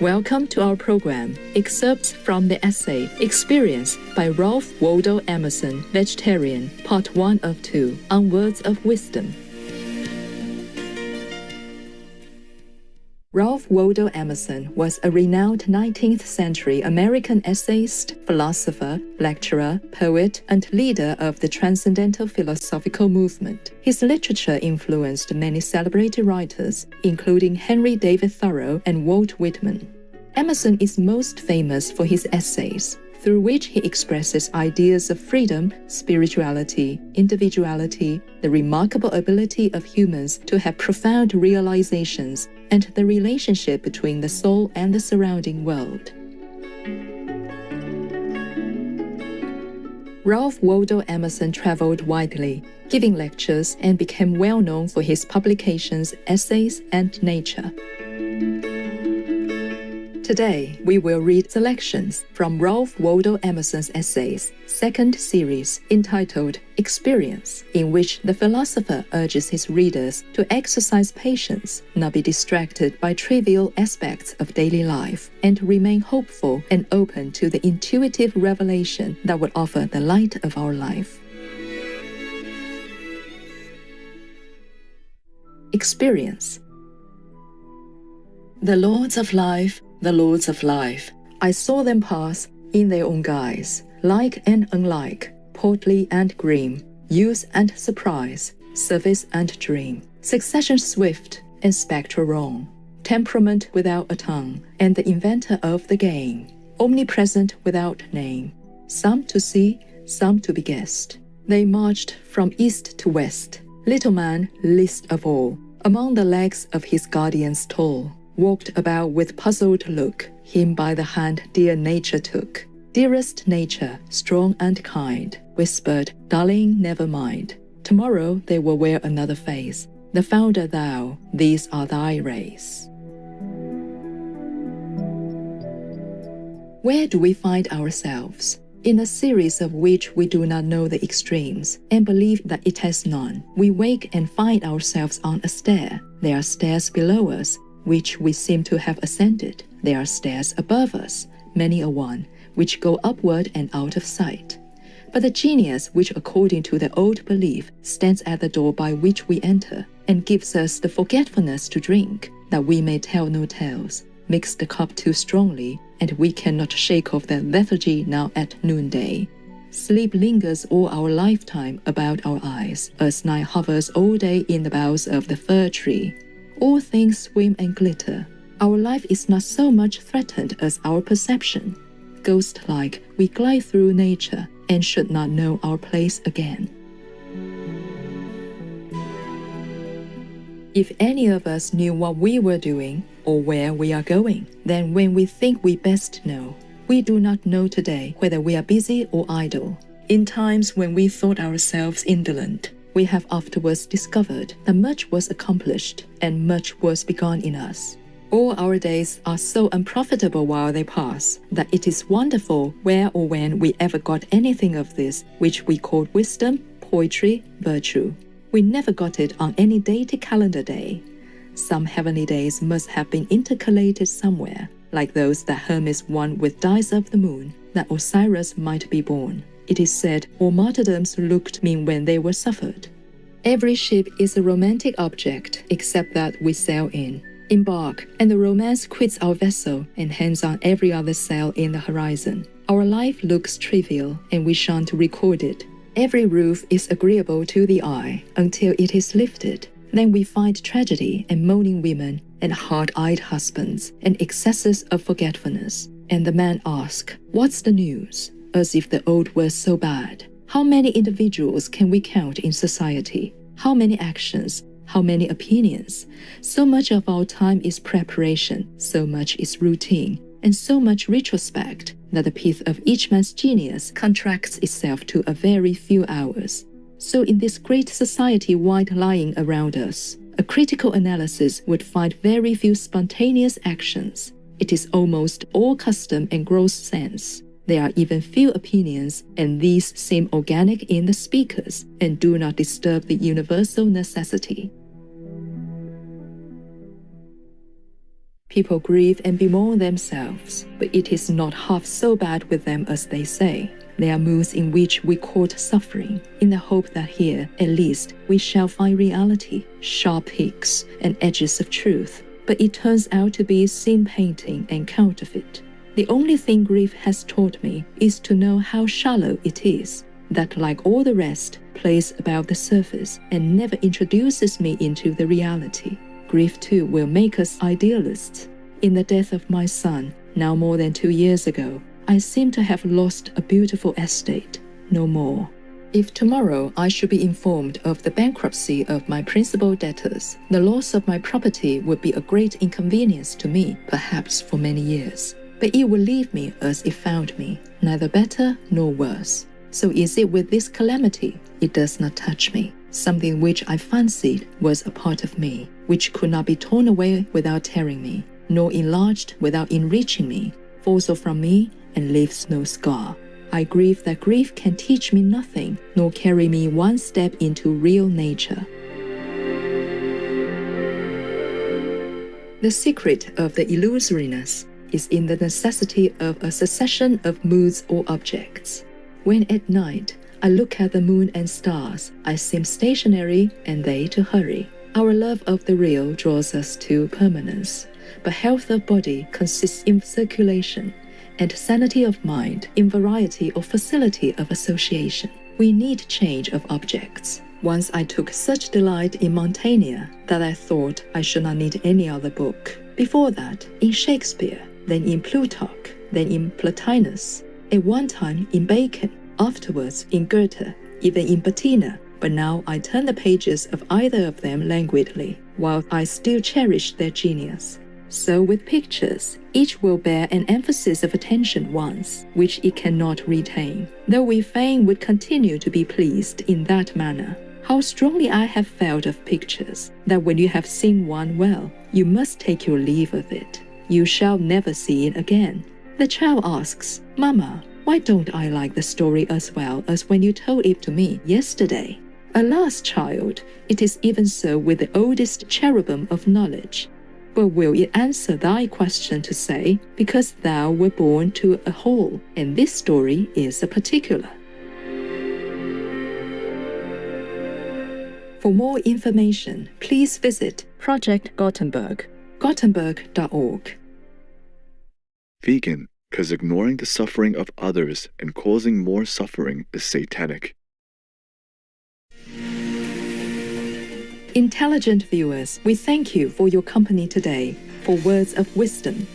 Welcome to our program, Excerpts from the Essay, Experience by Ralph Waldo Emerson, Vegetarian, Part 1 of 2, on Words of Wisdom. Ralph Waldo Emerson was a renowned 19th century American essayist, philosopher, lecturer, poet, and leader of the transcendental philosophical movement. His literature influenced many celebrated writers, including Henry David Thoreau and Walt Whitman. Emerson is most famous for his essays, through which he expresses ideas of freedom, spirituality, individuality, the remarkable ability of humans to have profound realizations, and the relationship between the soul and the surrounding world. Ralph Waldo Emerson traveled widely, giving lectures, and became well known for his publications, essays, and nature. Today, we will read selections from Ralph Waldo Emerson's essays, second series, entitled Experience, in which the philosopher urges his readers to exercise patience, not be distracted by trivial aspects of daily life, and remain hopeful and open to the intuitive revelation that would offer the light of our life. Experience. The Lords of Life, the Lords of Life, I saw them pass in their own guise, like and unlike, portly and grim, use and surprise, service and dream, succession swift and spectral wrong, temperament without a tongue, and the inventor of the game, omnipresent without name, some to see, some to be guessed. They marched from east to west, little man least of all, among the legs of his guardians tall, walked about with puzzled look, him by the hand dear nature took. Dearest nature, strong and kind, whispered, darling, never mind. Tomorrow they will wear another face. The founder thou, these are thy race. Where do we find ourselves? In a series of which we do not know the extremes, and believe that it has none. We wake and find ourselves on a stair. There are stairs below us, which we seem to have ascended. There are stairs above us, many a one, which go upward and out of sight. But the genius which, according to the old belief, stands at the door by which we enter, and gives us the forgetfulness to drink, that we may tell no tales, makes the cup too strongly, and we cannot shake off the lethargy now at noonday. Sleep lingers all our lifetime about our eyes, as night hovers all day in the boughs of the fir tree. All things swim and glitter. Our life is not so much threatened as our perception. Ghost-like, we glide through nature and should not know our place again. If any of us knew what we were doing or where we are going, then when we think we best know, we do not know today whether we are busy or idle. In times when we thought ourselves indolent, we have afterwards discovered that much was accomplished and much was begun in us. All our days are so unprofitable while they pass that it is wonderful where or when we ever got anything of this which we called wisdom, poetry, virtue. We never got it on any dated calendar day. Some heavenly days must have been intercalated somewhere, like those that Hermes won with dice of the moon, that Osiris might be born. It is said all martyrdoms looked mean when they were suffered. Every ship is a romantic object except that we sail in. Embark, and the romance quits our vessel and hangs on every other sail in the horizon. Our life looks trivial, and we shan't record it. Every roof is agreeable to the eye until it is lifted. Then we find tragedy and moaning women and hard-eyed husbands and excesses of forgetfulness. And the man asks, "What's the news?" As if the old were so bad. How many individuals can we count in society? How many actions? How many opinions? So much of our time is preparation, so much is routine, and so much retrospect that the pith of each man's genius contracts itself to a very few hours. So in this great society wide lying around us, a critical analysis would find very few spontaneous actions. It is almost all custom and gross sense. There are even few opinions, and these seem organic in the speakers and do not disturb the universal necessity. People grieve and bemoan themselves, but it is not half so bad with them as they say. There are moods in which we court suffering, in the hope that here, at least, we shall find reality, sharp peaks, and edges of truth. But it turns out to be scene painting and counterfeit. The only thing grief has taught me is to know how shallow it is, that like all the rest, plays about the surface and never introduces me into the reality. Grief too will make us idealists. In the death of my son, now more than 2 years ago, I seem to have lost a beautiful estate, no more. If tomorrow I should be informed of the bankruptcy of my principal debtors, the loss of my property would be a great inconvenience to me, perhaps for many years. But it will leave me as it found me, neither better nor worse. So is it with this calamity? It does not touch me. Something which I fancied was a part of me, which could not be torn away without tearing me, nor enlarged without enriching me, falls off from me and leaves no scar. I grieve that grief can teach me nothing, nor carry me one step into real nature. The secret of the illusoriness is in the necessity of a succession of moods or objects. When at night I look at the moon and stars, I seem stationary and they to hurry. Our love of the real draws us to permanence, but health of body consists in circulation, and sanity of mind in variety or facility of association. We need change of objects. Once I took such delight in Montaigne that I thought I should not need any other book. Before that, in Shakespeare, then in Plutarch, then in Plotinus, at one time in Bacon, afterwards in Goethe, even in Bettina, but now I turn the pages of either of them languidly, while I still cherish their genius. So with pictures, each will bear an emphasis of attention once, which it cannot retain, though we fain would continue to be pleased in that manner. How strongly I have felt of pictures, that when you have seen one well, you must take your leave of it. You shall never see it again. The child asks, "Mama, why don't I like the story as well as when you told it to me yesterday?" Alas, child, it is even so with the oldest cherubim of knowledge. But will it answer thy question to say, because thou were born to a whole, and this story is a particular? For more information, please visit Project Gutenberg, gutenberg.org. Vegan, because ignoring the suffering of others and causing more suffering is satanic. Intelligent viewers, we thank you for your company today. For words of wisdom,